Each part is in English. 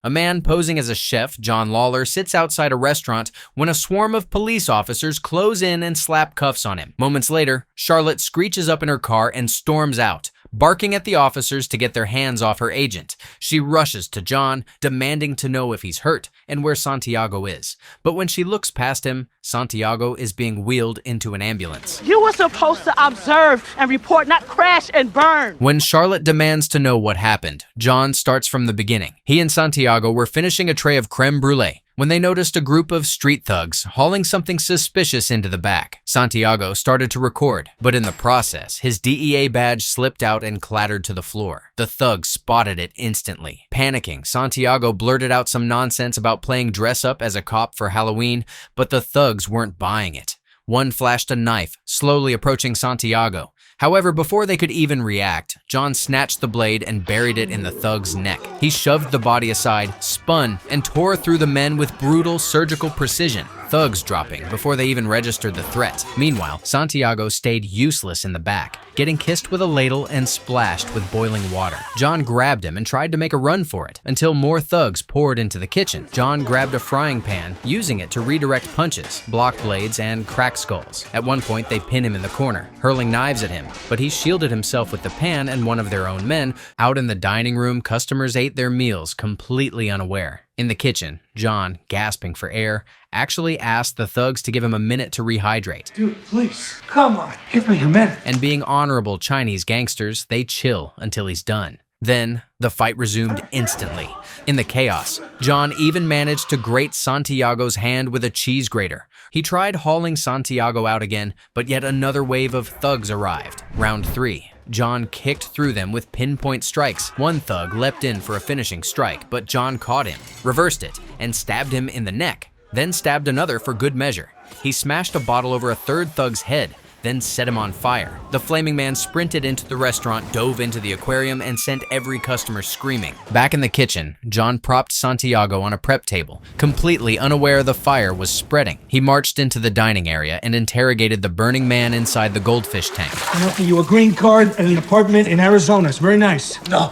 A man posing as a chef, John Lawlor, sits outside a restaurant when a swarm of police officers close in and slap cuffs on him. Moments later, Charlotte screeches up in her car and storms out, barking at the officers to get their hands off her agent. She rushes to John, demanding to know if he's hurt and where Santiago is. But when she looks past him, Santiago is being wheeled into an ambulance. You were supposed to observe and report, not crash and burn. When Charlotte demands to know what happened, John starts from the beginning. He and Santiago were finishing a tray of creme brulee when they noticed a group of street thugs hauling something suspicious into the back. Santiago started to record, but in the process, his DEA badge slipped out and clattered to the floor. The thugs spotted it instantly. Panicking, Santiago blurted out some nonsense about playing dress up as a cop for Halloween, but the thugs weren't buying it. One flashed a knife, slowly approaching Santiago. However, before they could even react, John snatched the blade and buried it in the thug's neck. He shoved the body aside, spun, and tore through the men with brutal surgical precision, thugs dropping before they even registered the threat. Meanwhile, Santiago stayed useless in the back, getting kissed with a ladle and splashed with boiling water. John grabbed him and tried to make a run for it until more thugs poured into the kitchen. John grabbed a frying pan, using it to redirect punches, block blades, and crack skulls. At one point, they pin him in the corner, hurling knives at him, but he shielded himself with the pan and one of their own men. Out in the dining room, customers ate their meals completely unaware. In the kitchen, John, gasping for air, actually asked the thugs to give him a minute to rehydrate. Dude, please, come on, give me a minute. And being honorable Chinese gangsters, they chill until he's done. Then, the fight resumed instantly. In the chaos, John even managed to grate Santiago's hand with a cheese grater. He tried hauling Santiago out again, but yet another wave of thugs arrived. Round 3. John kicked through them with pinpoint strikes. One thug leapt in for a finishing strike, but John caught him, reversed it, and stabbed him in the neck, then stabbed another for good measure. He smashed a bottle over a third thug's head, then set him on fire. The flaming man sprinted into the restaurant, dove into the aquarium, and sent every customer screaming. Back in the kitchen, John propped Santiago on a prep table, completely unaware the fire was spreading. He marched into the dining area and interrogated the burning man inside the goldfish tank. I'm offering you a green card and an apartment in Arizona. It's very nice. No.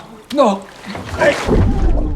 Hey.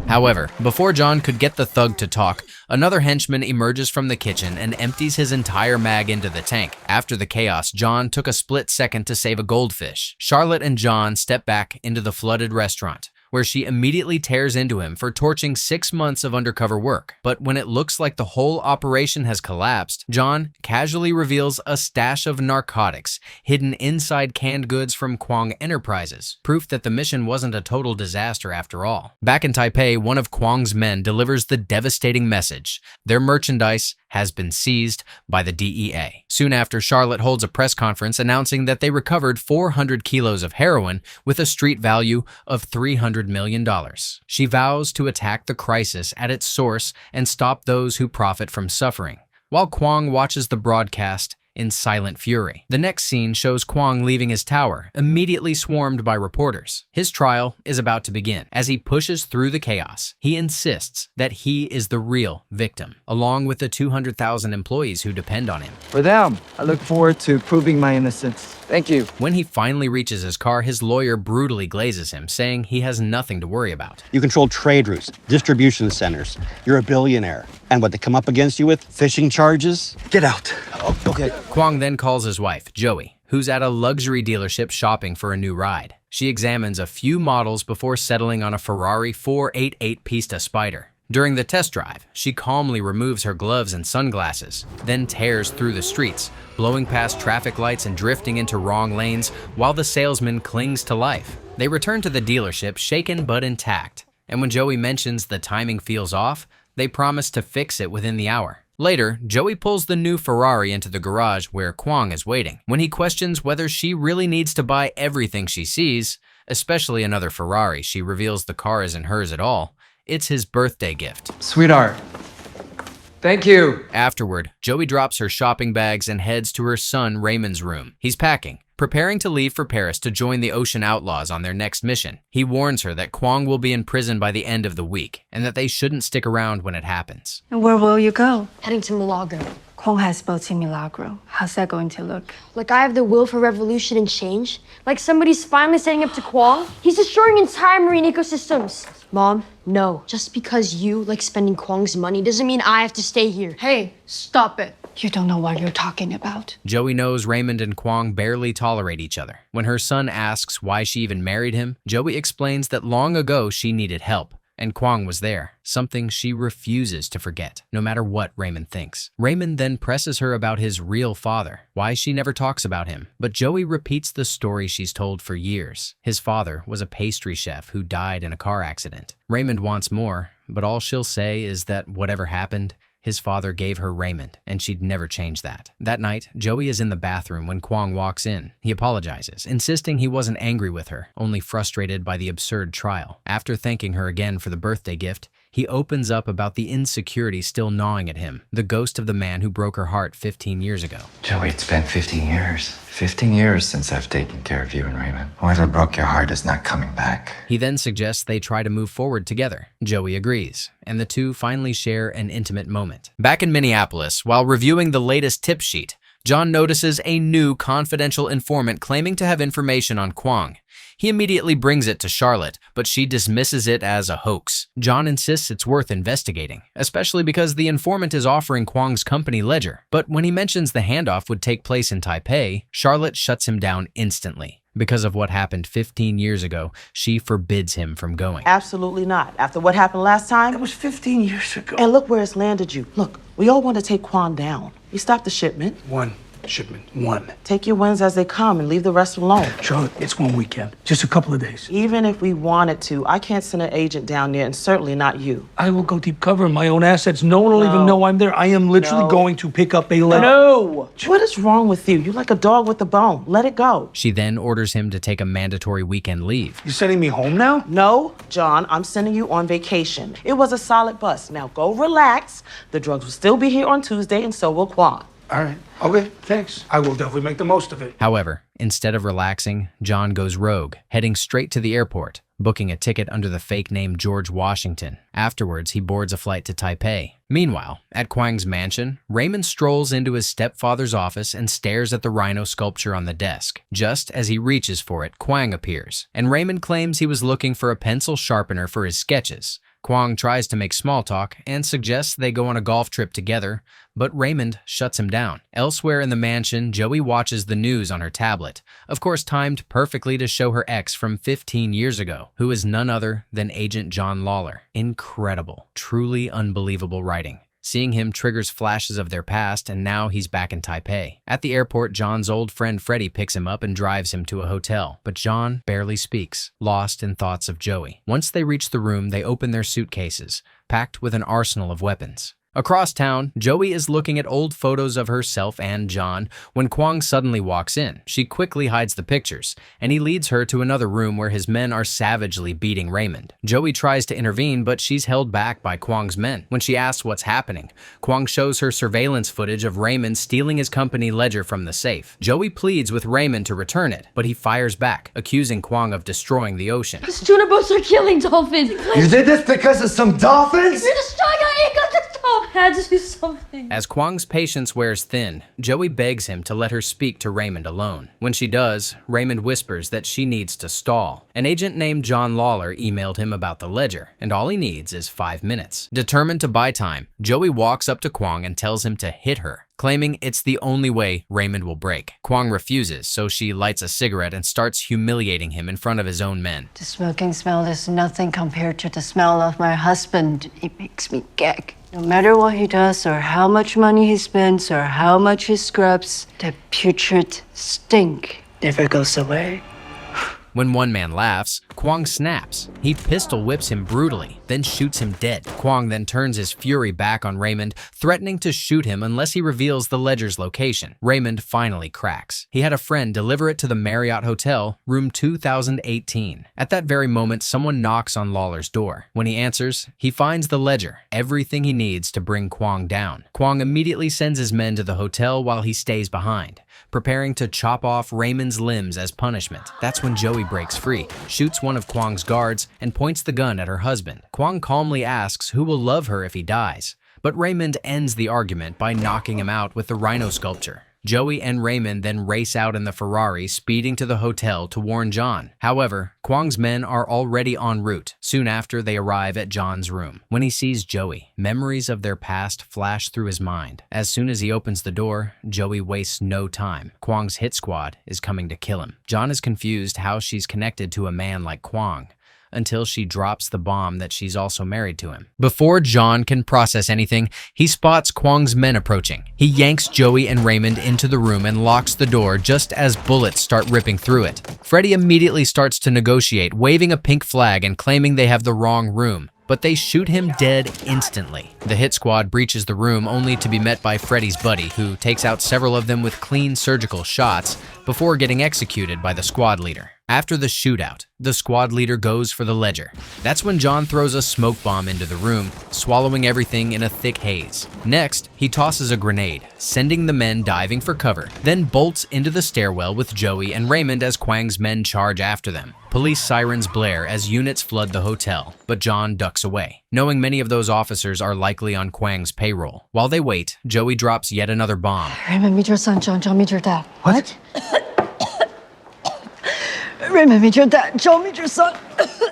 However, before John could get the thug to talk, another henchman emerges from the kitchen and empties his entire mag into the tank. After the chaos, John took a split second to save a goldfish. Charlotte and John step back into the flooded restaurant, where she immediately tears into him for torching 6 months of undercover work. But when it looks like the whole operation has collapsed, John casually reveals a stash of narcotics hidden inside canned goods from Kwang Enterprises, proof that the mission wasn't a total disaster after all. Back in Taipei, one of Kwang's men delivers the devastating message: their merchandise has been seized by the DEA. Soon after, Charlotte holds a press conference announcing that they recovered 400 kilos of heroin with a street value of $300 million. She vows to attack the crisis at its source and stop those who profit from suffering, while Kwang watches the broadcast in silent fury. The next scene shows Kwang leaving his tower, immediately swarmed by reporters. His trial is about to begin. As he pushes through the chaos, he insists that he is the real victim, along with the 200,000 employees who depend on him. For them, I look forward to proving my innocence. Thank you. When he finally reaches his car, his lawyer brutally glazes him, saying he has nothing to worry about. You control trade routes, distribution centers. You're a billionaire. And what they come up against you with? Fishing charges? Get out. Oh, okay. Kwang then calls his wife, Joey, who's at a luxury dealership shopping for a new ride. She examines a few models before settling on a Ferrari 488 Pista Spider. During the test drive, she calmly removes her gloves and sunglasses, then tears through the streets, blowing past traffic lights and drifting into wrong lanes while the salesman clings to life. They return to the dealership shaken but intact, and when Joey mentions the timing feels off, they promise to fix it within the hour. Later, Joey pulls the new Ferrari into the garage where Kwang is waiting. When he questions whether she really needs to buy everything she sees, especially another Ferrari, she reveals the car isn't hers at all. It's his birthday gift. Sweetheart, thank you. Afterward, Joey drops her shopping bags and heads to her son Raymond's room. He's packing, preparing to leave for Paris to join the Ocean Outlaws on their next mission. He warns her that Kwang will be in prison by the end of the week, and that they shouldn't stick around when it happens. And where will you go? Heading to Malaga. Kwang has built a Milagro. How's that going to look? Like I have the will for revolution and change? Like somebody's finally standing up to Kwang? He's destroying entire marine ecosystems. Mom, no. Just because you like spending Kwang's money doesn't mean I have to stay here. Hey, stop it. You don't know what you're talking about. Joey knows Raymond and Kwang barely tolerate each other. When her son asks why she even married him, Joey explains that long ago she needed help. And Kwang was there, something she refuses to forget, no matter what Raymond thinks. Raymond then presses her about his real father, why she never talks about him. But Joey repeats the story she's told for years. His father was a pastry chef who died in a car accident. Raymond wants more, but all she'll say is that whatever happened, his father gave her Raymond, and she'd never change that. That night, Joey is in the bathroom when Kwang walks in. He apologizes, insisting he wasn't angry with her, only frustrated by the absurd trial. After thanking her again for the birthday gift, he opens up about the insecurity still gnawing at him, the ghost of the man who broke her heart 15 years ago. Joey, it's been 15 years. 15 years since I've taken care of you and Raymond. Whoever broke your heart is not coming back. He then suggests they try to move forward together. Joey agrees, and the two finally share an intimate moment. Back in Minneapolis, while reviewing the latest tip sheet, John notices a new confidential informant claiming to have information on Kwang. He immediately brings it to Charlotte, but she dismisses it as a hoax. John insists it's worth investigating, especially because the informant is offering Kwang's company ledger. But when he mentions the handoff would take place in Taipei, Charlotte shuts him down instantly. Because of what happened 15 years ago, she forbids him from going. Absolutely not. After what happened last time. That was 15 years ago. And look where it's landed you. Look, we all want to take Kwang down. We stopped the shipment. One shipment. One. Take your wins as they come and leave the rest alone. Charlotte, it's one weekend. Just a couple of days. Even if we wanted to, I can't send an agent down there, and certainly not you. I will go deep cover in my own assets. No one will even know I'm there. I am literally going to pick up a letter. No! What is wrong with you? You're like a dog with a bone. Let it go. She then orders him to take a mandatory weekend leave. You sending me home now? No, John, I'm sending you on vacation. It was a solid bust. Now go relax. The drugs will still be here on Tuesday, and so will Kwang. All right. Okay, thanks. I will definitely make the most of it. However, instead of relaxing, John goes rogue, heading straight to the airport, booking a ticket under the fake name George Washington. Afterwards, he boards a flight to Taipei. Meanwhile, at Kwang's mansion, Raymond strolls into his stepfather's office and stares at the rhino sculpture on the desk. Just as he reaches for it, Kwang appears, and Raymond claims he was looking for a pencil sharpener for his sketches. Kwang tries to make small talk and suggests they go on a golf trip together, but Raymond shuts him down. Elsewhere in the mansion, Joey watches the news on her tablet, of course timed perfectly to show her ex from 15 years ago, who is none other than Agent John Lawlor. Incredible, truly unbelievable writing. Seeing him triggers flashes of their past, and now he's back in Taipei. At the airport, John's old friend Freddie picks him up and drives him to a hotel, but John barely speaks, lost in thoughts of Joey. Once they reach the room, they open their suitcases, packed with an arsenal of weapons. Across town, Joey is looking at old photos of herself and John when Kwang suddenly walks in. She quickly hides the pictures, and he leads her to another room where his men are savagely beating Raymond. Joey tries to intervene, but she's held back by Kwang's men. When she asks what's happening, Kwang shows her surveillance footage of Raymond stealing his company ledger from the safe. Joey pleads with Raymond to return it, but he fires back, accusing Kwang of destroying the ocean. Because tuna boats are killing dolphins. You did this because of some dolphins? You're destroying our ecosystem. I had to do something. As Kwang's patience wears thin, Joey begs him to let her speak to Raymond alone. When she does, Raymond whispers that she needs to stall. An agent named John Lawlor emailed him about the ledger, and all he needs is 5 minutes. Determined to buy time, Joey walks up to Kwang and tells him to hit her, claiming it's the only way Raymond will break. Kwang refuses, so she lights a cigarette and starts humiliating him in front of his own men. The smoking smell is nothing compared to the smell of my husband. It makes me gag. No matter what he does or how much money he spends or how much he scrubs, the putrid stink never goes away. When one man laughs, Kwang snaps. He pistol whips him brutally, then shoots him dead. Kwang then turns his fury back on Raymond, threatening to shoot him unless he reveals the ledger's location. Raymond finally cracks. He had a friend deliver it to the Marriott Hotel, room 2018. At that very moment, someone knocks on Lawlor's door. When he answers, he finds the ledger, everything he needs to bring Kwang down. Kwang immediately sends his men to the hotel while he stays behind, preparing to chop off Raymond's limbs as punishment. That's when Joey breaks free, shoots one of Kwang's guards, and points the gun at her husband. Kwang calmly asks who will love her if he dies, but Raymond ends the argument by knocking him out with the rhino sculpture. Joey and Raymond then race out in the Ferrari, speeding to the hotel to warn John. However, Kwang's men are already en route. Soon after, they arrive at John's room. When he sees Joey, memories of their past flash through his mind. As soon as he opens the door, Joey wastes no time. Kwang's hit squad is coming to kill him. John is confused how she's connected to a man like Kwang, until she drops the bomb that she's also married to him. Before John can process anything, he spots Kwang's men approaching. He yanks Joey and Raymond into the room and locks the door just as bullets start ripping through it. Freddy immediately starts to negotiate, waving a pink flag and claiming they have the wrong room, but they shoot him dead instantly. The hit squad breaches the room only to be met by Freddy's buddy, who takes out several of them with clean surgical shots before getting executed by the squad leader. After the shootout, the squad leader goes for the ledger. That's when John throws a smoke bomb into the room, swallowing everything in a thick haze. Next, he tosses a grenade, sending the men diving for cover, then bolts into the stairwell with Joey and Raymond as Kwang's men charge after them. Police sirens blare as units flood the hotel, but John ducks away, knowing many of those officers are likely on Kwang's payroll. While they wait, Joey drops yet another bomb. Raymond, meet your son, John, meet your dad. What? Raymond, meet your dad. John, meet your son.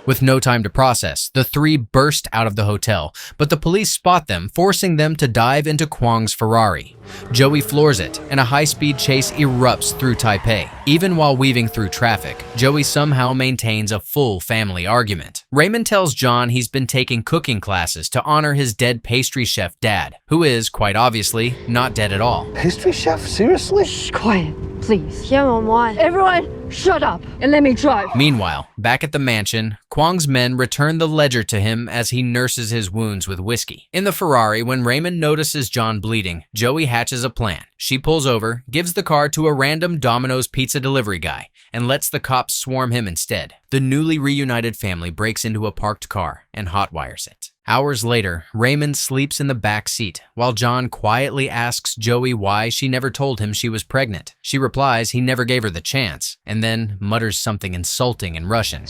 With no time to process, the three burst out of the hotel, but the police spot them, forcing them to dive into Kwang's Ferrari. Joey floors it, and a high-speed chase erupts through Taipei. Even while weaving through traffic, Joey somehow maintains a full family argument. Raymond tells John he's been taking cooking classes to honor his dead pastry chef dad, who is, quite obviously, not dead at all. Pastry chef? Seriously? Shh, quiet, please. Yeah, Mom, why? Everyone, shut up and let me drive. Meanwhile, back at the mansion, Kwang's men return the ledger to him as he nurses his wounds with whiskey. In the Ferrari, when Raymond notices John bleeding, Joey hatches a plan. She pulls over, gives the car to a random Domino's pizza delivery guy, and lets the cops swarm him instead. The newly reunited family breaks into a parked car and hotwires it. Hours later, Raymond sleeps in the back seat, while John quietly asks Joey why she never told him she was pregnant. She replies he never gave her the chance, and then mutters something insulting in Russian.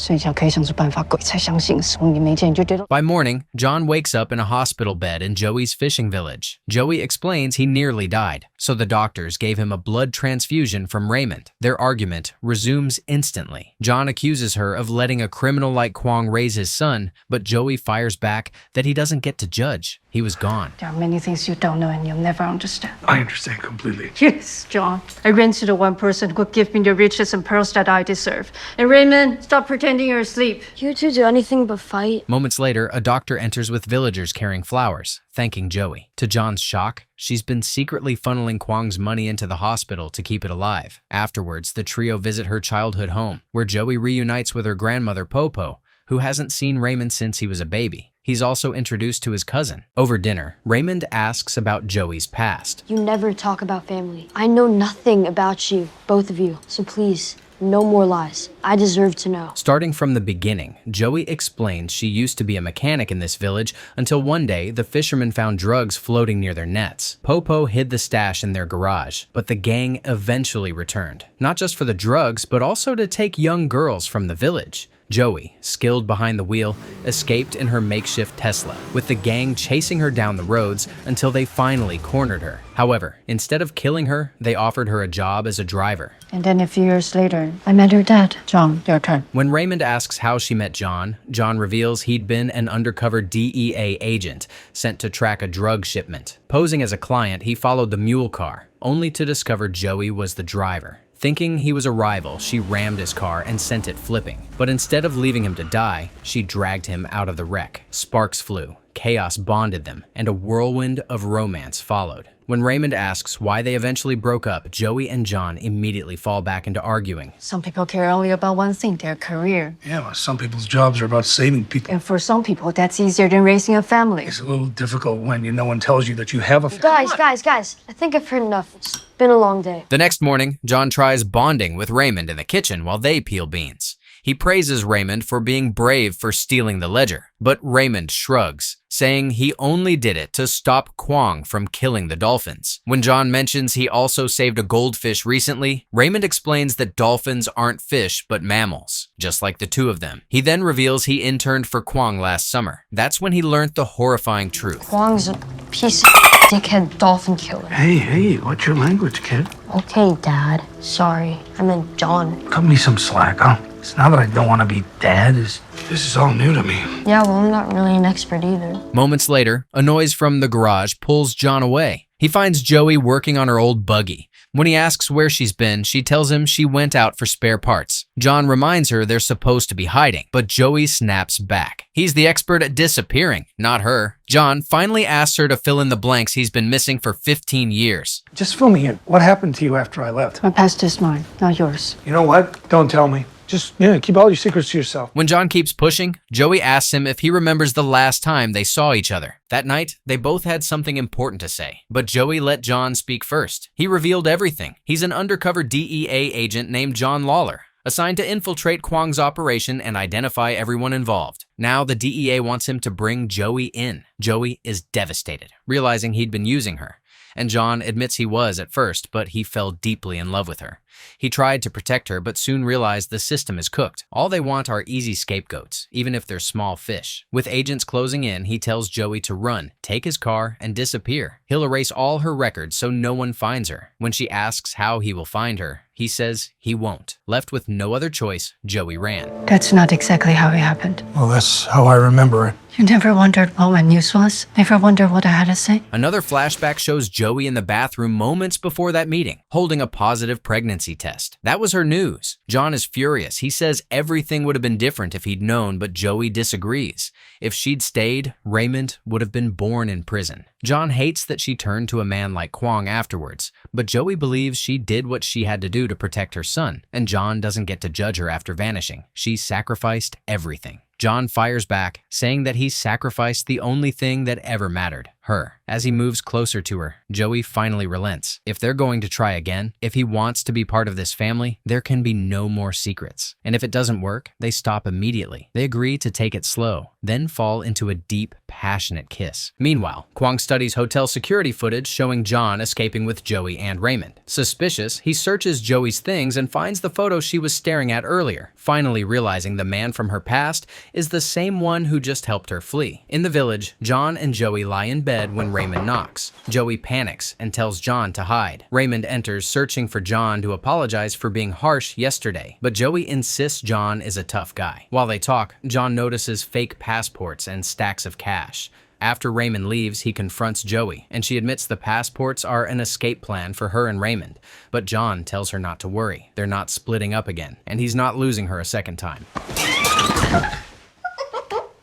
By morning, John wakes up in a hospital bed in Joey's fishing village. Joey explains he nearly died, so the doctors gave him a blood transfusion from Raymond. Their argument resumes instantly. John accuses her of letting a criminal like Kwang raise his son, but Joey fires back that he doesn't get to judge. He was gone. There are many things you don't know and you'll never understand. I understand completely. Yes, John. I ran to the one person who could give me the riches and pearls that I deserve. And Raymond, stop pretending you're asleep. You two do anything but fight. Moments later, a doctor enters with villagers carrying flowers, thanking Joey. To John's shock, she's been secretly funneling Kwang's money into the hospital to keep it alive. Afterwards, the trio visit her childhood home, where Joey reunites with her grandmother Popo, who hasn't seen Raymond since he was a baby. He's also introduced to his cousin. Over dinner, Raymond asks about Joey's past. You never talk about family. I know nothing about you, both of you. So please, no more lies. I deserve to know. Starting from the beginning, Joey explains she used to be a mechanic in this village until one day the fishermen found drugs floating near their nets. Popo hid the stash in their garage, but the gang eventually returned. Not just for the drugs, but also to take young girls from the village. Joey, skilled behind the wheel, escaped in her makeshift Tesla, with the gang chasing her down the roads until they finally cornered her. However, instead of killing her, they offered her a job as a driver. And then a few years later, I met her dad. John, your turn. When Raymond asks how she met John, John reveals he'd been an undercover DEA agent sent to track a drug shipment. Posing as a client, he followed the mule car, only to discover Joey was the driver. Thinking he was a rival, she rammed his car and sent it flipping. But instead of leaving him to die, she dragged him out of the wreck. Sparks flew, chaos bonded them, and a whirlwind of romance followed. When Raymond asks why they eventually broke up, Joey and John immediately fall back into arguing. Some people care only about one thing, their career. Yeah, well, some people's jobs are about saving people. And for some people, that's easier than raising a family. It's a little difficult when no one tells you that you have a family. Guys, I think I've heard enough. It's been a long day. The next morning, John tries bonding with Raymond in the kitchen while they peel beans. He praises Raymond for being brave for stealing the ledger, but Raymond shrugs, saying he only did it to stop Kwang from killing the dolphins. When John mentions he also saved a goldfish recently, Raymond explains that dolphins aren't fish but mammals, just like the two of them. He then reveals he interned for Kwang last summer. That's when he learned the horrifying truth. Kwang's piece of dickhead dolphin killer. Hey, what's your language, kid? Okay, Dad. Sorry. I meant John. Cut me some slack, huh? It's not that I don't want to be dad. This is all new to me. Yeah, well, I'm not really an expert either. Moments later, a noise from the garage pulls John away. He finds Joey working on her old buggy. When he asks where she's been, she tells him she went out for spare parts. John reminds her they're supposed to be hiding, but Joey snaps back. He's the expert at disappearing, not her. John finally asks her to fill in the blanks he's been missing for 15 years. Just fill me in. What happened to you after I left? My past is mine, not yours. You know what? Don't tell me. Just, keep all your secrets to yourself. When John keeps pushing, Joey asks him if he remembers the last time they saw each other. That night, they both had something important to say, but Joey let John speak first. He revealed everything. He's an undercover DEA agent named John Lawlor, assigned to infiltrate Kwang's operation and identify everyone involved. Now the DEA wants him to bring Joey in. Joey is devastated, realizing he'd been using her. And John admits he was at first, but he fell deeply in love with her. He tried to protect her, but soon realized the system is cooked. All they want are easy scapegoats, even if they're small fish. With agents closing in, he tells Joey to run, take his car, and disappear. He'll erase all her records so no one finds her. When she asks how he will find her, he says he won't. Left with no other choice, Joey ran. That's not exactly how it happened. Well, that's how I remember it. You never wondered what my news was? Never wondered what I had to say? Another flashback shows Joey in the bathroom moments before that meeting, holding a positive pregnancy test. That was her news. John is furious. He says everything would have been different if he'd known, but Joey disagrees. If she'd stayed, Raymond would have been born in prison. John hates that she turned to a man like Kwang afterwards, but Joey believes she did what she had to do to protect her son, and John doesn't get to judge her after vanishing. She sacrificed everything. John fires back, saying that he sacrificed the only thing that ever mattered, her. As he moves closer to her, Joey finally relents. If they're going to try again, if he wants to be part of this family, there can be no more secrets. And if it doesn't work, they stop immediately. They agree to take it slow, then fall into a deep, passionate kiss. Meanwhile, Kwang studies hotel security footage showing John escaping with Joey and Raymond. Suspicious, he searches Joey's things and finds the photo she was staring at earlier, finally realizing the man from her past is the same one who just helped her flee. In the village, John and Joey lie in bed when Raymond knocks. Joey panics and tells John to hide. Raymond enters, searching for John to apologize for being harsh yesterday, but Joey insists John is a tough guy. While they talk, John notices fake passports and stacks of cash. After Raymond leaves, he confronts Joey, and she admits the passports are an escape plan for her and Raymond. But John tells her not to worry. They're not splitting up again, and he's not losing her a second time.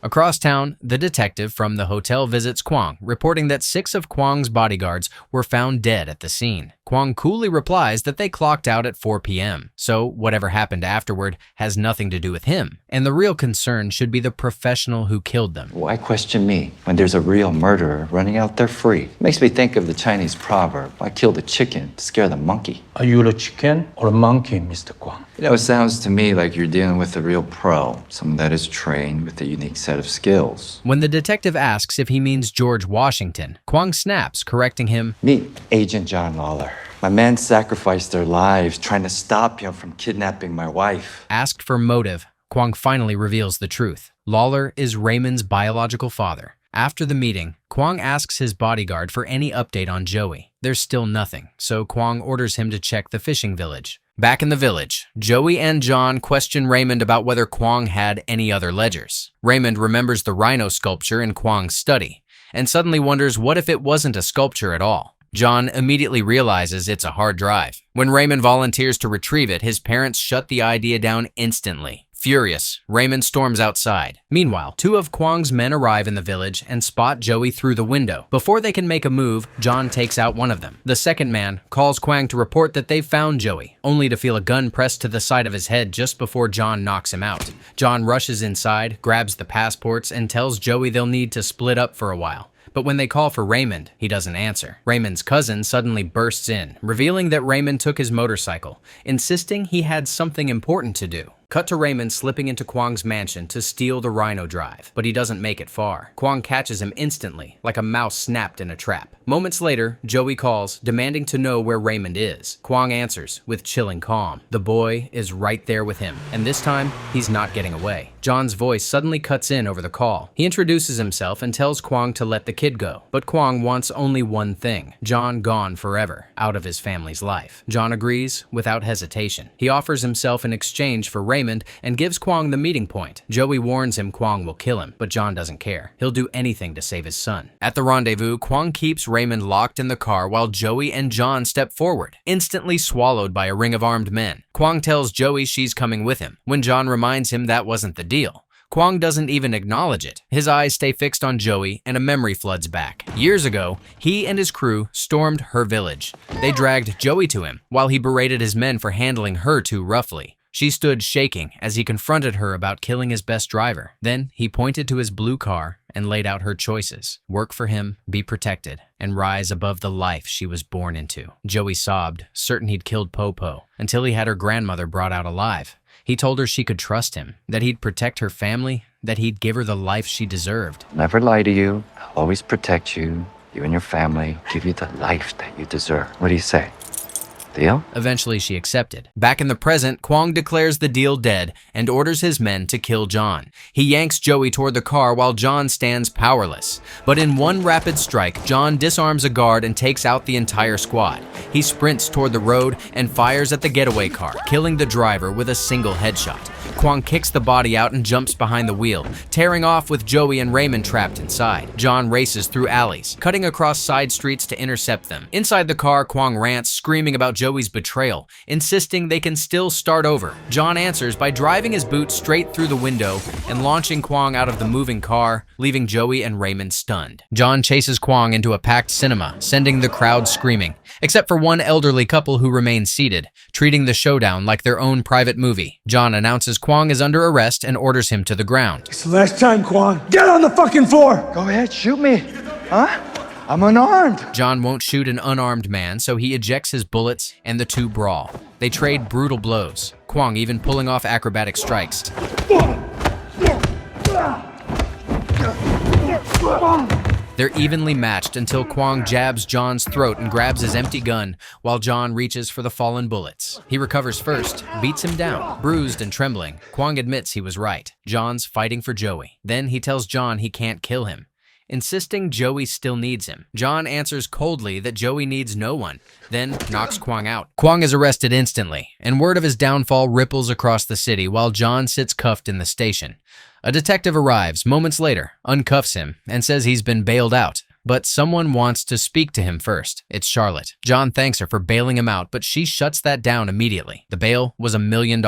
Across town, the detective from the hotel visits Kwang, reporting that 6 of Kwang's bodyguards were found dead at the scene. Kwang coolly replies that they clocked out at 4 p.m., so whatever happened afterward has nothing to do with him, and the real concern should be the professional who killed them. Why question me when there's a real murderer running out there free? Makes me think of the Chinese proverb, I killed the chicken to scare the monkey. Are you a chicken or a monkey, Mr. Kwang? You know, it sounds to me like you're dealing with a real pro, someone that is trained with a unique set of skills. When the detective asks if he means George Washington, Kwang snaps, correcting him. Meet Agent John Lawlor. My men sacrificed their lives trying to stop him from kidnapping my wife. Asked for motive, Kwang finally reveals the truth. Lawlor is Raymond's biological father. After the meeting, Kwang asks his bodyguard for any update on Joey. There's still nothing, so Kwang orders him to check the fishing village. Back in the village, Joey and John question Raymond about whether Kwang had any other ledgers. Raymond remembers the rhino sculpture in Kwang's study, and suddenly wonders what if it wasn't a sculpture at all. John immediately realizes it's a hard drive. When Raymond volunteers to retrieve it, his parents shut the idea down instantly. Furious, Raymond storms outside. Meanwhile, 2 of Kwang's men arrive in the village and spot Joey through the window. Before they can make a move, John takes out one of them. The second man calls Kwang to report that they've found Joey, only to feel a gun pressed to the side of his head just before John knocks him out. John rushes inside, grabs the passports, and tells Joey they'll need to split up for a while. But when they call for Raymond, he doesn't answer. Raymond's cousin suddenly bursts in, revealing that Raymond took his motorcycle, insisting he had something important to do. Cut to Raymond slipping into Kwang's mansion to steal the rhino drive, but he doesn't make it far. Kwang catches him instantly, like a mouse snapped in a trap. Moments later, Joey calls, demanding to know where Raymond is. Kwang answers with chilling calm. The boy is right there with him, and this time, he's not getting away. John's voice suddenly cuts in over the call. He introduces himself and tells Kwang to let the kid go. But Kwang wants only one thing: John gone forever, out of his family's life. John agrees without hesitation. He offers himself in exchange for Raymond and gives Kwang the meeting point. Joey warns him Kwang will kill him, but John doesn't care. He'll do anything to save his son. At the rendezvous, Kwang keeps Raymond locked in the car while Joey and John step forward, instantly swallowed by a ring of armed men. Kwang tells Joey she's coming with him. When John reminds him that wasn't the deal, Kwang doesn't even acknowledge it. His eyes stay fixed on Joey and a memory floods back. Years ago, he and his crew stormed her village. They dragged Joey to him while he berated his men for handling her too roughly. She stood shaking as he confronted her about killing his best driver. Then he pointed to his blue car and laid out her choices: work for him, be protected, and rise above the life she was born into. Joey sobbed, certain he'd killed Popo, until he had her grandmother brought out alive. He told her she could trust him, that he'd protect her family, that he'd give her the life she deserved. Never lie to you. I'll always protect you and your family, give you the life that you deserve. What do you say? Deal? Eventually, she accepted. Back in the present, Kwang declares the deal dead and orders his men to kill John. He yanks Joey toward the car while John stands powerless. But in one rapid strike, John disarms a guard and takes out the entire squad. He sprints toward the road and fires at the getaway car, killing the driver with a single headshot. Kwang kicks the body out and jumps behind the wheel, tearing off with Joey and Raymond trapped inside. John races through alleys, cutting across side streets to intercept them. Inside the car, Kwang rants, screaming about Joey's betrayal, insisting they can still start over. John answers by driving his boot straight through the window and launching Kwang out of the moving car, leaving Joey and Raymond stunned. John chases Kwang into a packed cinema, sending the crowd screaming, except for one elderly couple who remains seated, treating the showdown like their own private movie. John announces Kwang is under arrest and orders him to the ground. It's the last time, Kwang. Get on the fucking floor! Go ahead, shoot me. Huh? I'm unarmed. John won't shoot an unarmed man, so he ejects his bullets and the two brawl. They trade brutal blows, Kwang even pulling off acrobatic strikes. They're evenly matched until Kwang jabs John's throat and grabs his empty gun while John reaches for the fallen bullets. He recovers first, beats him down. Bruised and trembling, Kwang admits he was right. John's fighting for Joey. Then he tells John he can't kill him, insisting Joey still needs him. John answers coldly that Joey needs no one, then knocks Kwang out. Kwang is arrested instantly, and word of his downfall ripples across the city while John sits cuffed in the station. A detective arrives moments later, uncuffs him, and says he's been bailed out. But someone wants to speak to him first. It's Charlotte. John thanks her for bailing him out, but she shuts that down immediately. The bail was $1 million,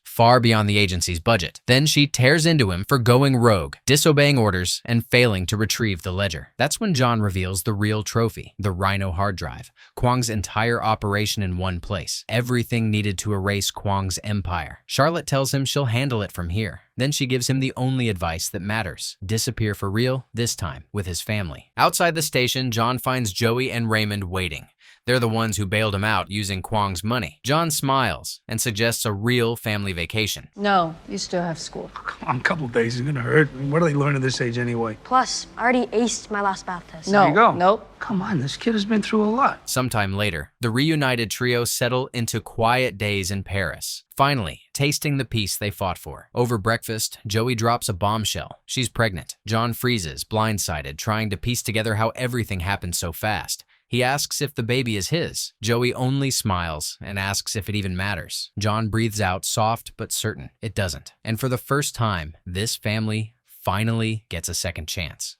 far beyond the agency's budget. Then she tears into him for going rogue, disobeying orders, and failing to retrieve the ledger. That's when John reveals the real trophy, the Rhino hard drive, Kwang's entire operation in one place. Everything needed to erase Kwang's empire. Charlotte tells him she'll handle it from here. Then she gives him the only advice that matters: disappear for real, this time with his family. Outside the station, John finds Joey and Raymond waiting. They're the ones who bailed him out using Kwang's money. John smiles and suggests a real family vacation. No, you still have school. Come on, a couple days is gonna hurt. I mean, what do they learn at this age anyway? Plus, I already aced my last math test. No, There you go. nope. Come on, this kid has been through a lot. Sometime later, the reunited trio settle into quiet days in Paris, finally tasting the peace they fought for. Over breakfast, Joey drops a bombshell. She's pregnant. John freezes, blindsided, trying to piece together how everything happened so fast. He asks if the baby is his. Joey only smiles and asks if it even matters. John breathes out, soft but certain. It doesn't. And for the first time, this family finally gets a second chance.